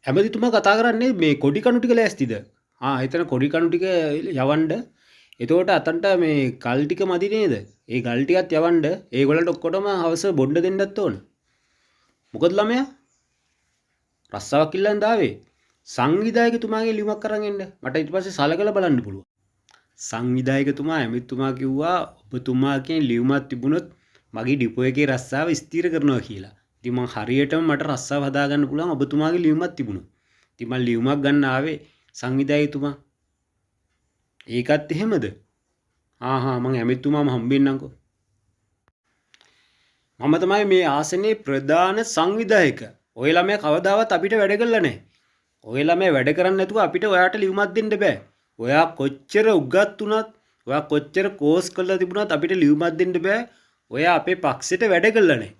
ඇමතිතුමා කතා කරන්නේ මේ කොඩි කණු ටික ලෑස්තිද? එතන කොඩි කණු ටික යවන්න. එතකොට අතන්ට මේ ගල් ටික මදි නේද? ඒ ගල් ටිකත් යවන්න. ඒගොල්ලන්ට ඔක්කොටම හවස බොණ්ඩ දෙන්නත් ඕන. මොකද ළමයා රස්සාවක් ඉල්ලන් දාවේ. සංවිධායකතුමාගේ ලියුමක් අරන් එන්න. මට ඊට පස්සේ සලකලා බලන්න පුළුවන්. සංවිධායකතුමා ඇමතිතුමා කිව්වා ඔබතුමාගේ ලියුමක් තිබුණොත් මගේ ඩිපෝ එකේ රස්සාව ස්ථිර කරනවා කියලා. ඉතින් මං හරියටම මට රස්සාව හදාගන්න පුළුවන් ඔබතුමාගේ ලියුමක් තිබුණා. ඉතින් මං ලියුමක් ගන්න ආවේ සංවිධායකතුමා. ඒකත් එහෙමද? මං ඇමතිතුමාම හම්බෙන්නම්කෝ. මම තමයි මේ ආසනයේ ප්‍රධාන සංවිධායක. ඔය ළමයා කවදාවත් අපිට වැඩ කළා නැහැ. ඔය ළමයා වැඩ කරන්නේ නැතුව අපිට ඔයාට ලියුමක් දෙන්න බෑ. ඔයා කොච්චර උගත් වුණත්, ඔයා කොච්චර කෝස් කරලා තිබුණත් අපිට ලියුමක් දෙන්න බෑ. ඔයා අපේ පක්ෂෙට වැඩ කළා නැහැ.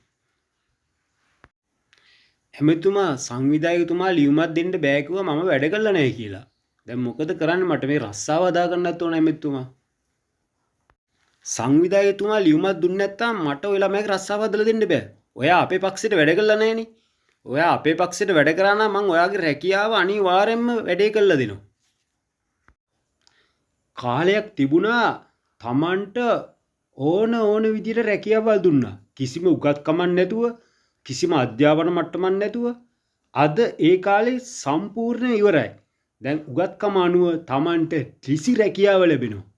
ඇමතිතුමා සංවිධායකතුමා ලියුමක් දෙන්න බෑ කිව්වා මම වැඩ කළා නැහැ කියලා. දැන් මොකද කරන්නේ? මට මේ රස්සාව හදා ගන්නත් ඕන ඇමතිතුමා. සංවිධායකතුමා ලියුමක් දුන්නේ නැත්නම් මට ඔය ළමයාගේ රස්සාව හදලා දෙන්න බෑ. ඔයා අපේ පක්ෂෙට වැඩ කළා නැහනේ. ඔයා අපේ පක්ෂෙට වැඩ කරා නම් මං ඔයාගේ රැකියාව අනිවාර්යෙන්ම වැඩේ කළා දෙනවා. කාලයක් තිබුණා Tamanට ඕන විදිහට රැකියාවල් දුන්නා. කිසිම උගත්කමක් නැතුව, කිසිම අධ්‍යාපන මට්ටමක් නැතුව. අද ඒ කාලේ සම්පූර්ණ ඉවරයි. දැන් උගත්කම අනුව Tamanට කිසි රැකියාව ලැබෙනවා.